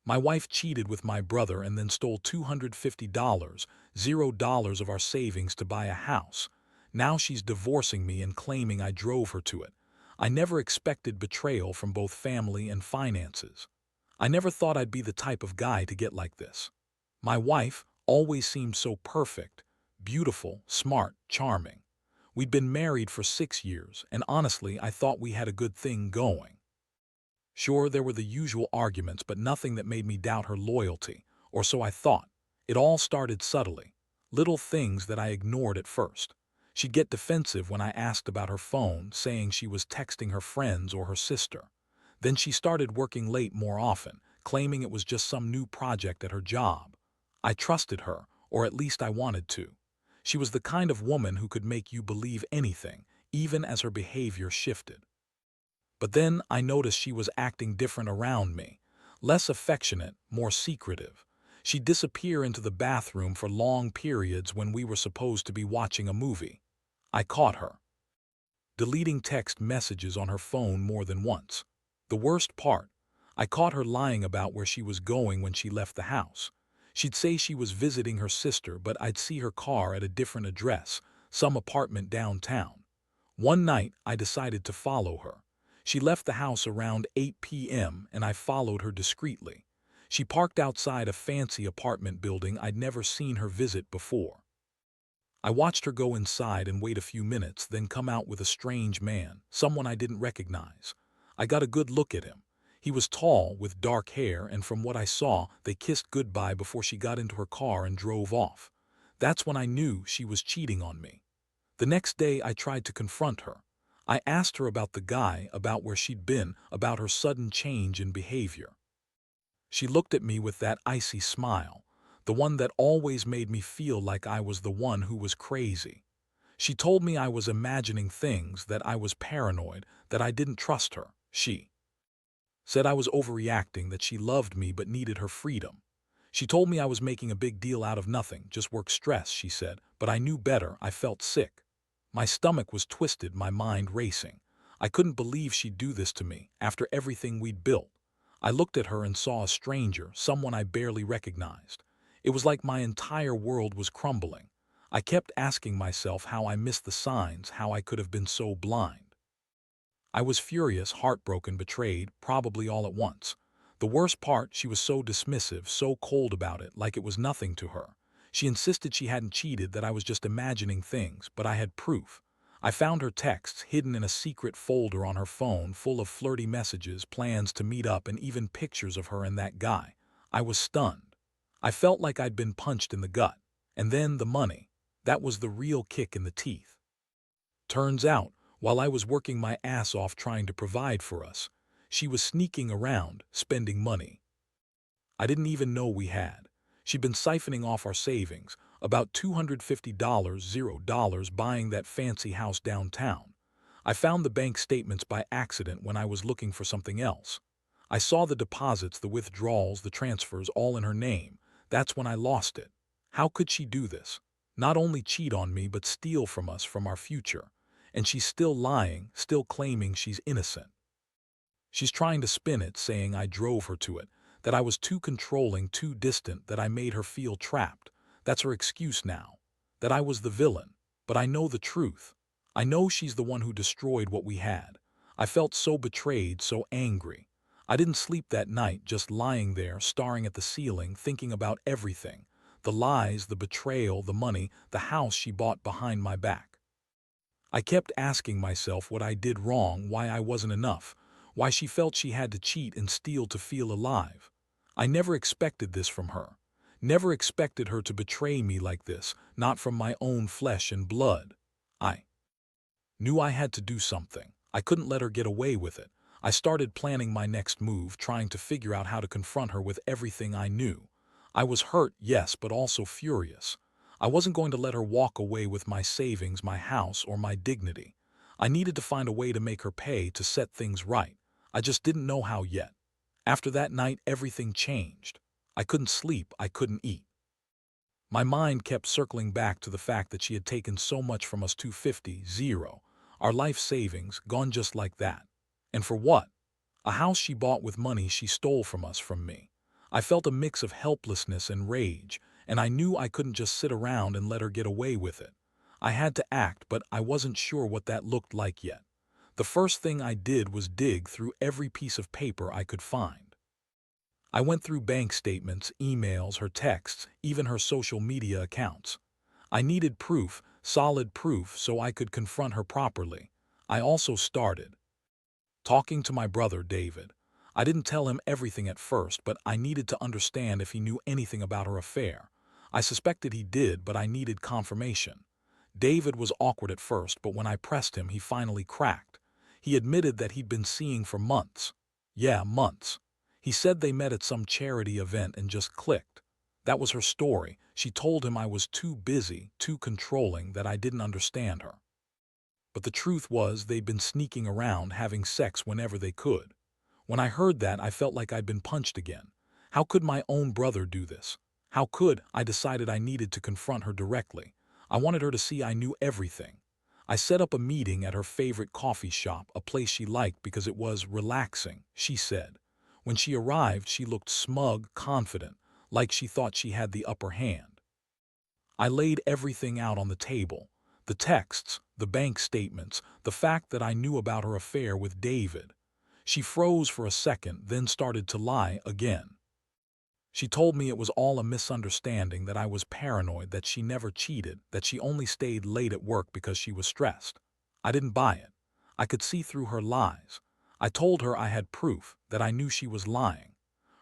My wife cheated with my brother and then stole $250, $0 of our savings to buy a house. Now she's divorcing me and claiming I drove her to it. I never expected betrayal from both family and finances. I never thought I'd be the type of guy to get like this. My wife always seemed so perfect, beautiful, smart, charming. We'd been married for 6 years, and honestly, I thought we had a good thing going. Sure, there were the usual arguments, but nothing that made me doubt her loyalty, or so I thought. It all started subtly. Little things that I ignored at first. She'd get defensive when I asked about her phone, saying she was texting her friends or her sister. Then she started working late more often, claiming it was just some new project at her job. I trusted her, or at least I wanted to. She was the kind of woman who could make you believe anything, even as her behavior shifted. But then I noticed she was acting different around me. Less affectionate, more secretive. She'd disappear into the bathroom for long periods when we were supposed to be watching a movie. I caught her deleting text messages on her phone more than once. The worst part, I caught her lying about where she was going when she left the house. She'd say she was visiting her sister, but I'd see her car at a different address, some apartment downtown. One night, I decided to follow her. She left the house around 8 p.m. and I followed her discreetly. She parked outside a fancy apartment building I'd never seen her visit before. I watched her go inside and wait a few minutes, then come out with a strange man, someone I didn't recognize. I got a good look at him. He was tall, with dark hair, and from what I saw, they kissed goodbye before she got into her car and drove off. That's when I knew she was cheating on me. The next day, I tried to confront her. I asked her about the guy, about where she'd been, about her sudden change in behavior. She looked at me with that icy smile, the one that always made me feel like I was the one who was crazy. She told me I was imagining things, that I was paranoid, that I didn't trust her. She said I was overreacting, that she loved me but needed her freedom. She told me I was making a big deal out of nothing, just work stress, she said, but I knew better. I felt sick. My stomach was twisted, my mind racing. I couldn't believe she'd do this to me, after everything we'd built. I looked at her and saw a stranger, someone I barely recognized. It was like my entire world was crumbling. I kept asking myself how I missed the signs, how I could have been so blind. I was furious, heartbroken, betrayed, probably all at once. The worst part, she was so dismissive, so cold about it, like it was nothing to her. She insisted she hadn't cheated, that I was just imagining things, but I had proof. I found her texts hidden in a secret folder on her phone, full of flirty messages, plans to meet up, and even pictures of her and that guy. I was stunned. I felt like I'd been punched in the gut. And then the money. That was the real kick in the teeth. Turns out, while I was working my ass off trying to provide for us, she was sneaking around, spending money I didn't even know we had. She'd been siphoning off our savings, about $250, $0, buying that fancy house downtown. I found the bank statements by accident when I was looking for something else. I saw the deposits, the withdrawals, the transfers, all in her name. That's when I lost it. How could she do this? Not only cheat on me, but steal from us, from our future. And she's still lying, still claiming she's innocent. She's trying to spin it, saying I drove her to it, that I was too controlling, too distant, that I made her feel trapped. That's her excuse now, that I was the villain. But I know the truth. I know she's the one who destroyed what we had. I felt so betrayed, so angry. I didn't sleep that night, just lying there, staring at the ceiling, thinking about everything. The lies, the betrayal, the money, the house she bought behind my back. I kept asking myself what I did wrong, why I wasn't enough, why she felt she had to cheat and steal to feel alive. I never expected this from her. Never expected her to betray me like this, not from my own flesh and blood. I knew I had to do something. I couldn't let her get away with it. I started planning my next move, trying to figure out how to confront her with everything I knew. I was hurt, yes, but also furious. I wasn't going to let her walk away with my savings, my house, or my dignity. I needed to find a way to make her pay, to set things right. I just didn't know how yet. After that night, everything changed. I couldn't sleep, I couldn't eat. My mind kept circling back to the fact that she had taken so much from us, 250, zero. Our life savings, gone just like that. And for what? A house she bought with money she stole from us, from me. I felt a mix of helplessness and rage, and I knew I couldn't just sit around and let her get away with it. I had to act, but I wasn't sure what that looked like yet. The first thing I did was dig through every piece of paper I could find. I went through bank statements, emails, her texts, even her social media accounts. I needed proof, solid proof, so I could confront her properly. I also started talking to my brother, David. I didn't tell him everything at first, but I needed to understand if he knew anything about her affair. I suspected he did, but I needed confirmation. David was awkward at first, but when I pressed him, he finally cracked. He admitted that he'd been seeing for months. Yeah, months. He said they met at some charity event and just clicked. That was her story. She told him I was too busy, too controlling, that I didn't understand her. But the truth was they'd been sneaking around, having sex whenever they could. When I heard that, I felt like I'd been punched again. How could my own brother do this? How could? I decided I needed to confront her directly. I wanted her to see I knew everything. I set up a meeting at her favorite coffee shop, a place she liked because it was relaxing, she said. When she arrived, she looked smug, confident, like she thought she had the upper hand. I laid everything out on the table. The texts, the bank statements, the fact that I knew about her affair with David. She froze for a second, then started to lie again. She told me it was all a misunderstanding, that I was paranoid, that she never cheated, that she only stayed late at work because she was stressed. I didn't buy it. I could see through her lies. I told her I had proof, that I knew she was lying.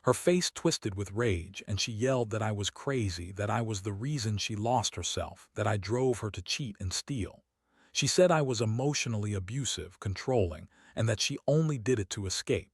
Her face twisted with rage, and she yelled that I was crazy, that I was the reason she lost herself, that I drove her to cheat and steal. She said I was emotionally abusive, controlling, and that she only did it to escape.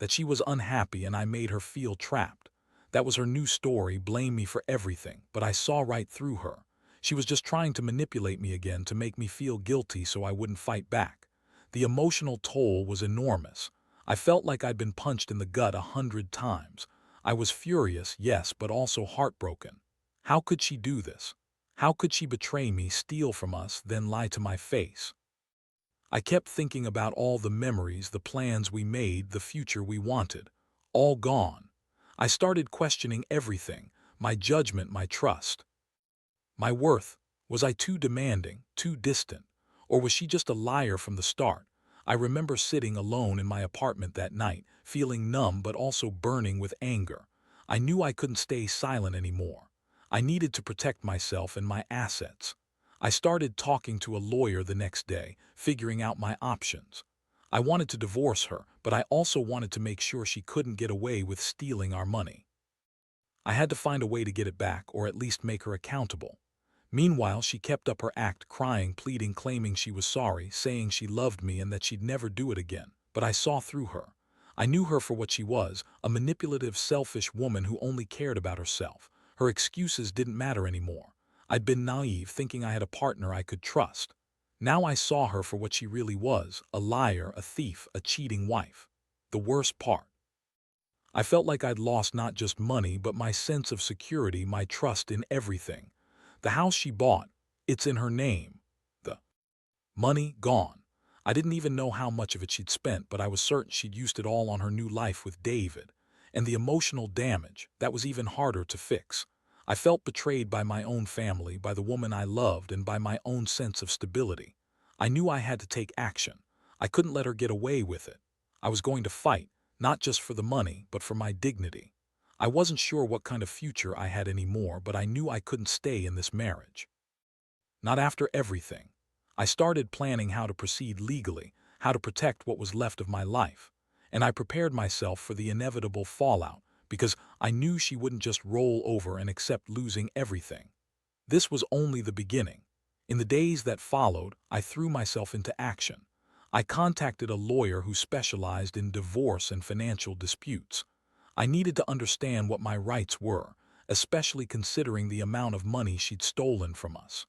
That she was unhappy and I made her feel trapped. That was her new story, blame me for everything, but I saw right through her. She was just trying to manipulate me again, to make me feel guilty so I wouldn't fight back. The emotional toll was enormous. I felt like I'd been punched in the gut 100 times. I was furious, yes, but also heartbroken. How could she do this? How could she betray me, steal from us, then lie to my face? I kept thinking about all the memories, the plans we made, the future we wanted. All gone. I started questioning everything, my judgment, my trust. My worth. Was I too demanding, too distant? Or was she just a liar from the start? I remember sitting alone in my apartment that night, feeling numb but also burning with anger. I knew I couldn't stay silent anymore. I needed to protect myself and my assets. I started talking to a lawyer the next day, figuring out my options. I wanted to divorce her, but I also wanted to make sure she couldn't get away with stealing our money. I had to find a way to get it back, or at least make her accountable. Meanwhile, she kept up her act, crying, pleading, claiming she was sorry, saying she loved me and that she'd never do it again. But I saw through her. I knew her for what she was, a manipulative, selfish woman who only cared about herself. Her excuses didn't matter anymore. I'd been naive, thinking I had a partner I could trust. Now I saw her for what she really was, a liar, a thief, a cheating wife. The worst part. I felt like I'd lost not just money, but my sense of security, my trust in everything. The house she bought, it's in her name. The money, gone. I didn't even know how much of it she'd spent, but I was certain she'd used it all on her new life with David. And the emotional damage, that was even harder to fix. I felt betrayed by my own family, by the woman I loved, and by my own sense of stability. I knew I had to take action. I couldn't let her get away with it. I was going to fight, not just for the money, but for my dignity. I wasn't sure what kind of future I had anymore, but I knew I couldn't stay in this marriage. Not after everything. I started planning how to proceed legally, how to protect what was left of my life. And I prepared myself for the inevitable fallout, because I knew she wouldn't just roll over and accept losing everything. This was only the beginning. In the days that followed, I threw myself into action. I contacted a lawyer who specialized in divorce and financial disputes. I needed to understand what my rights were, especially considering the amount of money she'd stolen from us.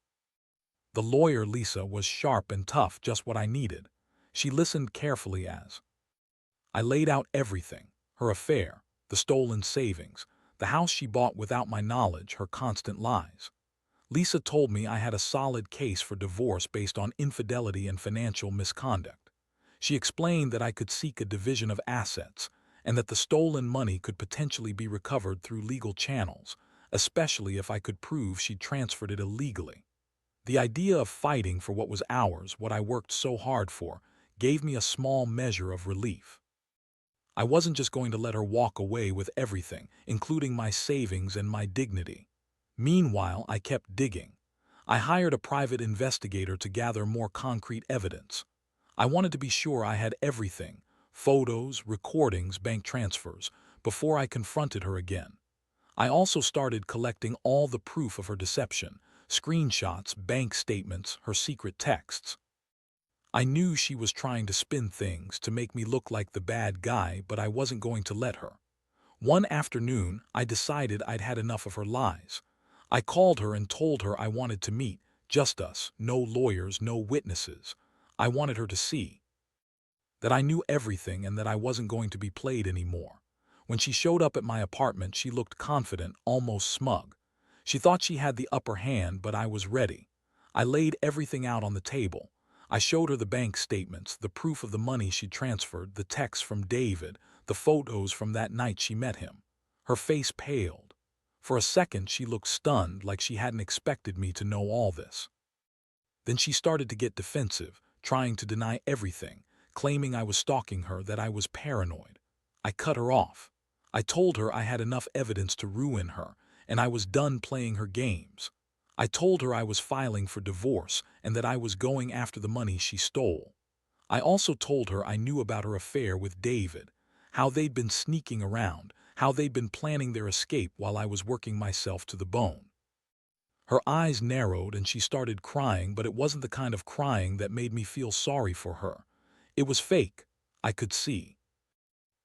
The lawyer, Lisa, was sharp and tough, just what I needed. She listened carefully as I laid out everything: her affair, the stolen savings, the house she bought without my knowledge, her constant lies. Lisa told me I had a solid case for divorce based on infidelity and financial misconduct. She explained that I could seek a division of assets, and that the stolen money could potentially be recovered through legal channels, especially if I could prove she'd transferred it illegally. The idea of fighting for what was ours, what I worked so hard for, gave me a small measure of relief. I wasn't just going to let her walk away with everything, including my savings and my dignity. Meanwhile, I kept digging. I hired a private investigator to gather more concrete evidence. I wanted to be sure I had everything, photos, recordings, bank transfers, before I confronted her again. I also started collecting all the proof of her deception, screenshots, bank statements, her secret texts. I knew she was trying to spin things to make me look like the bad guy, but I wasn't going to let her. One afternoon, I decided I'd had enough of her lies. I called her and told her I wanted to meet, just us, no lawyers, no witnesses. I wanted her to see that I knew everything and that I wasn't going to be played anymore. When she showed up at my apartment, she looked confident, almost smug. She thought she had the upper hand, but I was ready. I laid everything out on the table. I showed her the bank statements, the proof of the money she'd transferred, the texts from David, the photos from that night she met him. Her face paled. For a second, she looked stunned, like she hadn't expected me to know all this. Then she started to get defensive, trying to deny everything, claiming I was stalking her, that I was paranoid. I cut her off. I told her I had enough evidence to ruin her, and I was done playing her games. I told her I was filing for divorce and that I was going after the money she stole. I also told her I knew about her affair with David, how they'd been sneaking around, how they'd been planning their escape while I was working myself to the bone. Her eyes narrowed and she started crying, but it wasn't the kind of crying that made me feel sorry for her. It was fake. I could see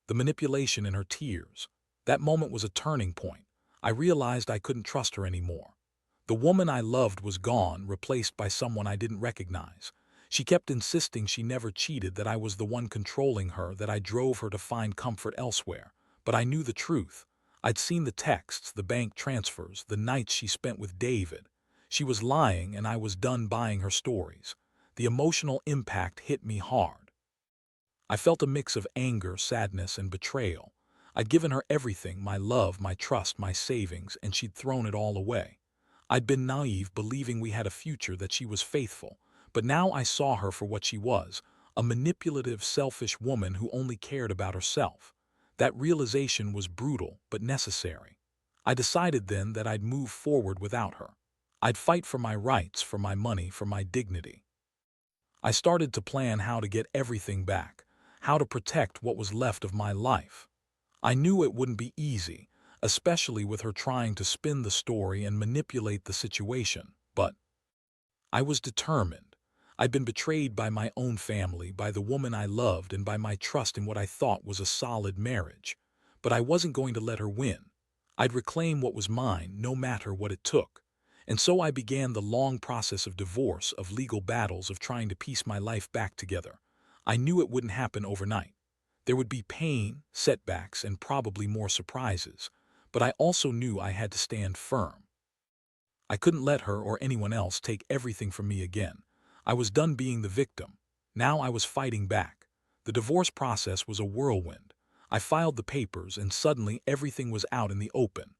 the manipulation in her tears. That moment was a turning point. I realized I couldn't trust her anymore. The woman I loved was gone, replaced by someone I didn't recognize. She kept insisting she never cheated, that I was the one controlling her, that I drove her to find comfort elsewhere. But I knew the truth. I'd seen the texts, the bank transfers, the nights she spent with David. She was lying, and I was done buying her stories. The emotional impact hit me hard. I felt a mix of anger, sadness, and betrayal. I'd given her everything, my love, my trust, my savings, and she'd thrown it all away. I'd been naive, believing we had a future, that she was faithful. But now I saw her for what she was, a manipulative, selfish woman who only cared about herself. That realization was brutal, but necessary. I decided then that I'd move forward without her. I'd fight for my rights, for my money, for my dignity. I started to plan how to get everything back, how to protect what was left of my life. I knew it wouldn't be easy, especially with her trying to spin the story and manipulate the situation, but I was determined. I'd been betrayed by my own family, by the woman I loved, and by my trust in what I thought was a solid marriage. But I wasn't going to let her win. I'd reclaim what was mine, no matter what it took. And so I began the long process of divorce, of legal battles, of trying to piece my life back together. I knew it wouldn't happen overnight. There would be pain, setbacks, and probably more surprises. But I also knew I had to stand firm. I couldn't let her or anyone else take everything from me again. I was done being the victim. Now I was fighting back. The divorce process was a whirlwind. I filed the papers, and suddenly everything was out in the open.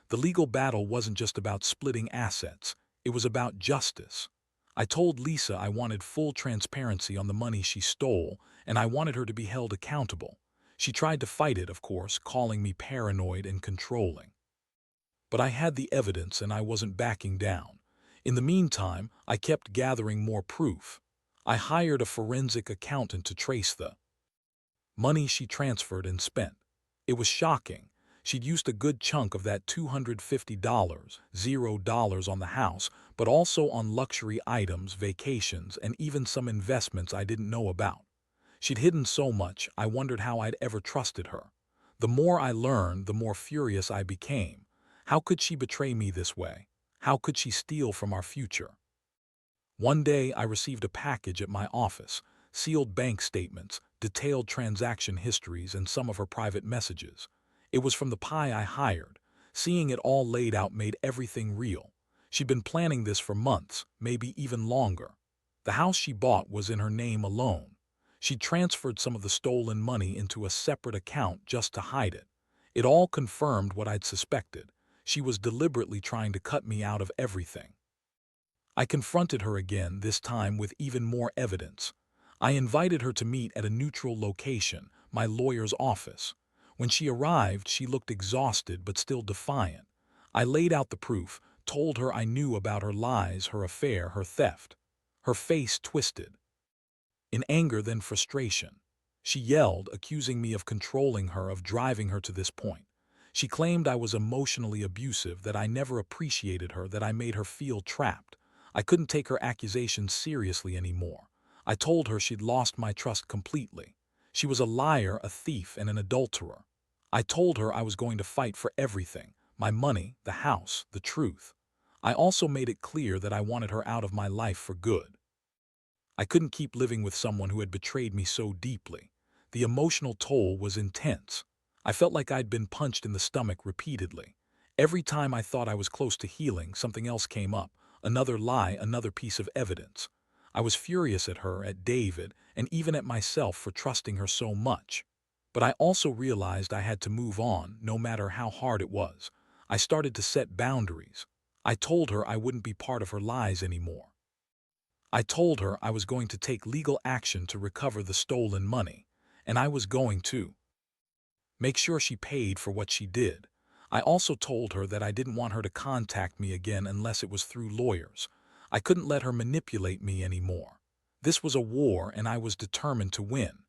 The legal battle wasn't just about splitting assets. It was about justice. I told Lisa I wanted full transparency on the money she stole, and I wanted her to be held accountable. She tried to fight it, of course, calling me paranoid and controlling. But I had the evidence, and I wasn't backing down. In the meantime, I kept gathering more proof. I hired a forensic accountant to trace the money she transferred and spent. It was shocking. She'd used a good chunk of that $250, $0 on the house, but also on luxury items, vacations, and even some investments I didn't know about. She'd hidden so much, I wondered how I'd ever trusted her. The more I learned, the more furious I became. How could she betray me this way? How could she steal from our future? One day I received a package at my office, sealed bank statements, detailed transaction histories, and some of her private messages. It was from the PI I hired. Seeing it all laid out made everything real. She'd been planning this for months, maybe even longer. The house she bought was in her name alone. She transferred some of the stolen money into a separate account just to hide it. It all confirmed what I'd suspected. She was deliberately trying to cut me out of everything. I confronted her again, this time with even more evidence. I invited her to meet at a neutral location, my lawyer's office. When she arrived, she looked exhausted but still defiant. I laid out the proof, told her I knew about her lies, her affair, her theft. Her face twisted. In anger, then frustration. She yelled, accusing me of controlling her, of driving her to this point. She claimed I was emotionally abusive, that I never appreciated her, that I made her feel trapped. I couldn't take her accusations seriously anymore. I told her she'd lost my trust completely. She was a liar, a thief, and an adulterer. I told her I was going to fight for everything, my money, the house, the truth. I also made it clear that I wanted her out of my life for good. I couldn't keep living with someone who had betrayed me so deeply. The emotional toll was intense. I felt like I'd been punched in the stomach repeatedly. Every time I thought I was close to healing, something else came up, another lie, another piece of evidence. I was furious at her, at David, and even at myself for trusting her so much. But I also realized I had to move on, no matter how hard it was. I started to set boundaries. I told her I wouldn't be part of her lies anymore. I told her I was going to take legal action to recover the stolen money, and I was going to make sure she paid for what she did. I also told her that I didn't want her to contact me again unless it was through lawyers. I couldn't let her manipulate me anymore. This was a war, and I was determined to win.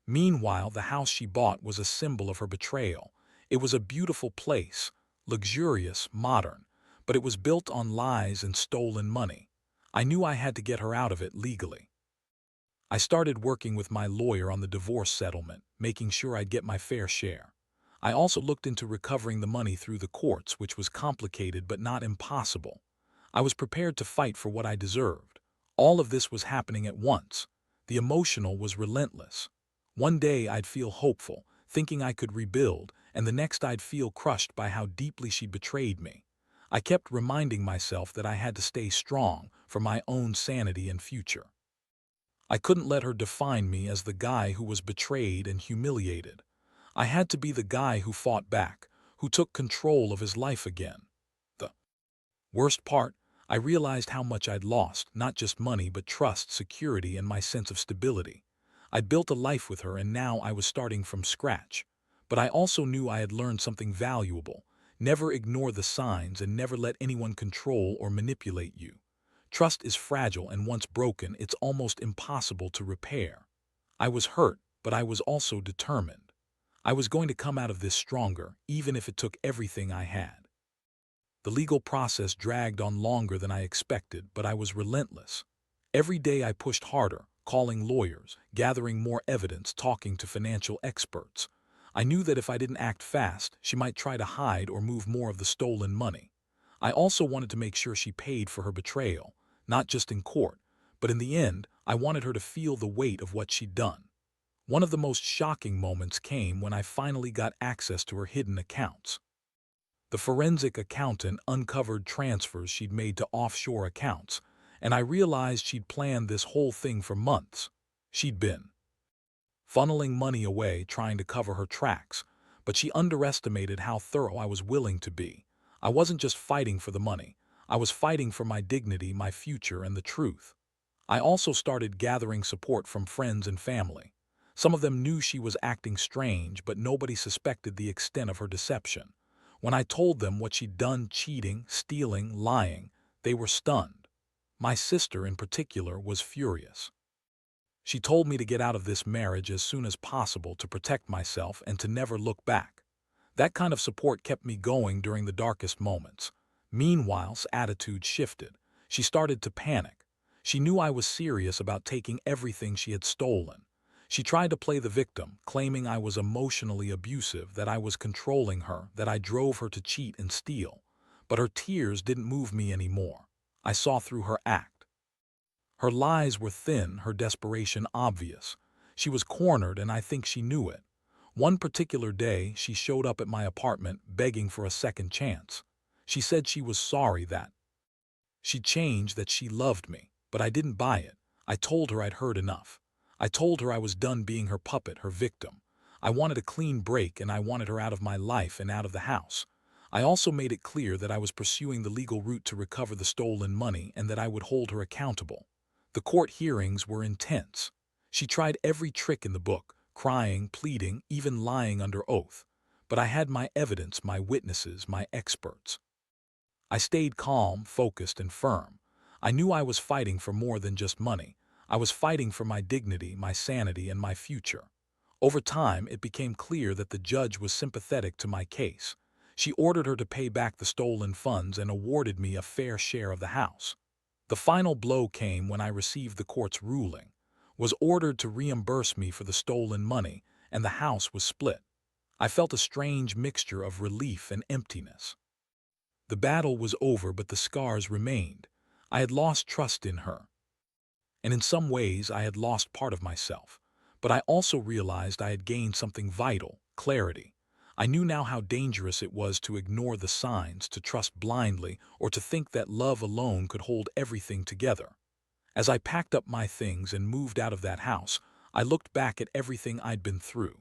Meanwhile, the house she bought was a symbol of her betrayal. It was a beautiful place, luxurious, modern, but it was built on lies and stolen money. I knew I had to get her out of it legally. I started working with my lawyer on the divorce settlement, making sure I'd get my fair share. I also looked into recovering the money through the courts, which was complicated but not impossible. I was prepared to fight for what I deserved. All of this was happening at once. The emotional was relentless. One day I'd feel hopeful, thinking I could rebuild, and the next I'd feel crushed by how deeply she'd betrayed me. I kept reminding myself that I had to stay strong for my own sanity and future. I couldn't let her define me as the guy who was betrayed and humiliated. I had to be the guy who fought back, who took control of his life again. The worst part, I realized how much I'd lost, not just money but trust, security, and my sense of stability. I'd built a life with her, and now I was starting from scratch. But I also knew I had learned something valuable. Never ignore the signs and never let anyone control or manipulate you. Trust is fragile, and once broken, it's almost impossible to repair. I was hurt, but I was also determined. I was going to come out of this stronger, even if it took everything I had. The legal process dragged on longer than I expected, but I was relentless. Every day I pushed harder, calling lawyers, gathering more evidence, talking to financial experts. I knew that if I didn't act fast, she might try to hide or move more of the stolen money. I also wanted to make sure she paid for her betrayal, not just in court, but in the end, I wanted her to feel the weight of what she'd done. One of the most shocking moments came when I finally got access to her hidden accounts. The forensic accountant uncovered transfers she'd made to offshore accounts, and I realized she'd planned this whole thing for months. She'd been funneling money away, trying to cover her tracks, but she underestimated how thorough I was willing to be. I wasn't just fighting for the money. I was fighting for my dignity, my future, and the truth. I also started gathering support from friends and family. Some of them knew she was acting strange, but nobody suspected the extent of her deception. When I told them what she'd done, cheating, stealing, lying, they were stunned. My sister, in particular, was furious. She told me to get out of this marriage as soon as possible, to protect myself and to never look back. That kind of support kept me going during the darkest moments. Meanwhile's attitude shifted. She started to panic. She knew I was serious about taking everything she had stolen. She tried to play the victim, claiming I was emotionally abusive, that I was controlling her, that I drove her to cheat and steal. But her tears didn't move me anymore. I saw through her act. Her lies were thin, her desperation obvious. She was cornered, and I think she knew it. One particular day, she showed up at my apartment begging for a second chance. She said she was sorry, that she changed, that she loved me, but I didn't buy it. I told her I'd heard enough. I told her I was done being her puppet, her victim. I wanted a clean break and I wanted her out of my life and out of the house. I also made it clear that I was pursuing the legal route to recover the stolen money and that I would hold her accountable. The court hearings were intense. She tried every trick in the book, crying, pleading, even lying under oath. But I had my evidence, my witnesses, my experts. I stayed calm, focused, and firm. I knew I was fighting for more than just money. I was fighting for my dignity, my sanity, and my future. Over time, it became clear that the judge was sympathetic to my case. She ordered her to pay back the stolen funds and awarded me a fair share of the house. The final blow came when I received the court's ruling, was ordered to reimburse me for the stolen money, and the house was split. I felt a strange mixture of relief and emptiness. The battle was over, but the scars remained. I had lost trust in her, and in some ways I had lost part of myself. But I also realized I had gained something vital, clarity. I knew now how dangerous it was to ignore the signs, to trust blindly, or to think that love alone could hold everything together. As I packed up my things and moved out of that house, I looked back at everything I'd been through.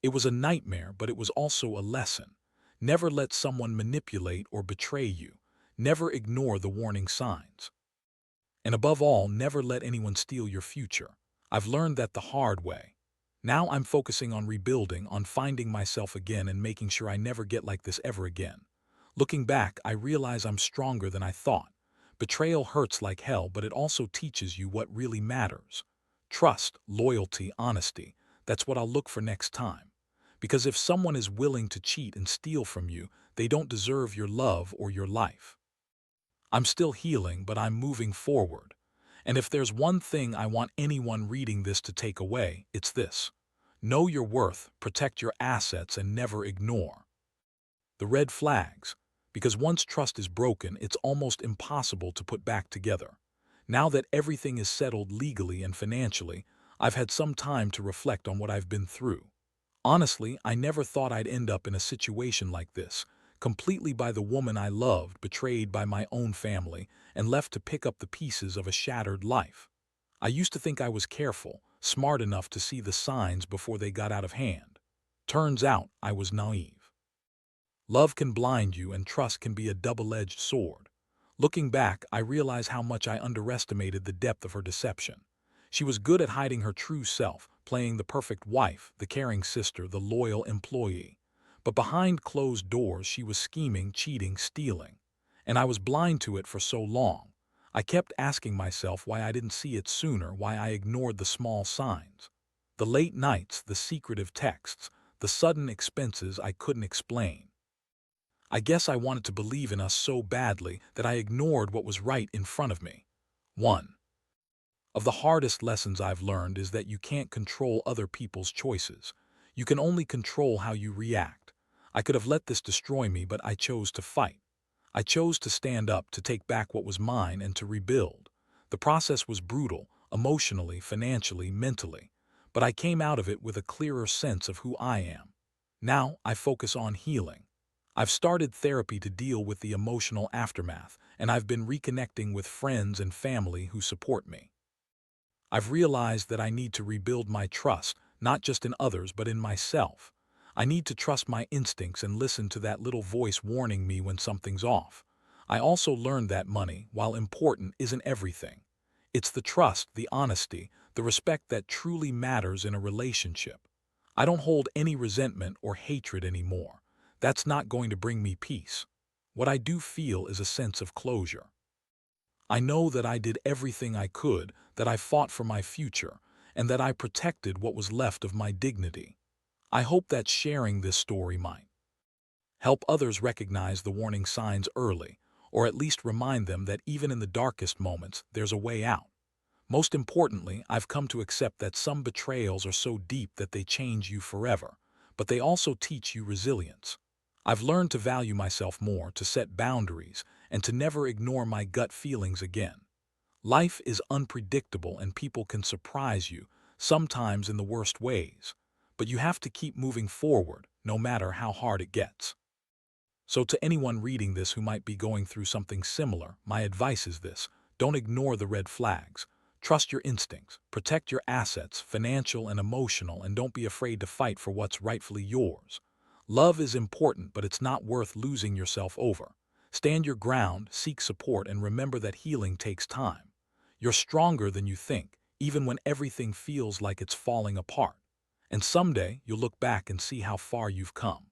It was a nightmare, but it was also a lesson. Never let someone manipulate or betray you. Never ignore the warning signs. And above all, never let anyone steal your future. I've learned that the hard way. Now I'm focusing on rebuilding, on finding myself again and making sure I never get like this ever again. Looking back, I realize I'm stronger than I thought. Betrayal hurts like hell, but it also teaches you what really matters. Trust, loyalty, honesty. That's what I'll look for next time. Because if someone is willing to cheat and steal from you, they don't deserve your love or your life. I'm still healing, but I'm moving forward. And if there's one thing I want anyone reading this to take away, it's this. Know your worth, protect your assets, and never ignore the red flags. Because once trust is broken, it's almost impossible to put back together. Now that everything is settled legally and financially, I've had some time to reflect on what I've been through. Honestly, I never thought I'd end up in a situation like this, completely by the woman I loved, betrayed by my own family, and left to pick up the pieces of a shattered life. I used to think I was careful, smart enough to see the signs before they got out of hand. Turns out I was naive. Love can blind you and trust can be a double-edged sword. Looking back, I realize how much I underestimated the depth of her deception. She was good at hiding her true self, playing the perfect wife, the caring sister, the loyal employee. But behind closed doors, she was scheming, cheating, stealing. And I was blind to it for so long. I kept asking myself why I didn't see it sooner, why I ignored the small signs. The late nights, the secretive texts, the sudden expenses I couldn't explain. I guess I wanted to believe in us so badly that I ignored what was right in front of me. 1. Of the hardest lessons I've learned is that you can't control other people's choices. You can only control how you react. I could have let this destroy me, but I chose to fight. I chose to stand up, to take back what was mine, and to rebuild. The process was brutal, emotionally, financially, mentally. But I came out of it with a clearer sense of who I am. Now I focus on healing. I've started therapy to deal with the emotional aftermath, and I've been reconnecting with friends and family who support me. I've realized that I need to rebuild my trust, not just in others, but in myself. I need to trust my instincts and listen to that little voice warning me when something's off. I also learned that money, while important, isn't everything. It's the trust, the honesty, the respect that truly matters in a relationship. I don't hold any resentment or hatred anymore. That's not going to bring me peace. What I do feel is a sense of closure. I know that I did everything I could, that I fought for my future, and that I protected what was left of my dignity. I hope that sharing this story might help others recognize the warning signs early, or at least remind them that even in the darkest moments, there's a way out. Most importantly, I've come to accept that some betrayals are so deep that they change you forever, but they also teach you resilience. I've learned to value myself more, to set boundaries, and to never ignore my gut feelings again. Life is unpredictable and people can surprise you, sometimes in the worst ways. But you have to keep moving forward, no matter how hard it gets. So to anyone reading this who might be going through something similar, my advice is this: don't ignore the red flags. Trust your instincts, protect your assets, financial and emotional, and don't be afraid to fight for what's rightfully yours. Love is important, but it's not worth losing yourself over. Stand your ground, seek support, and remember that healing takes time. You're stronger than you think, even when everything feels like it's falling apart. And someday, you'll look back and see how far you've come.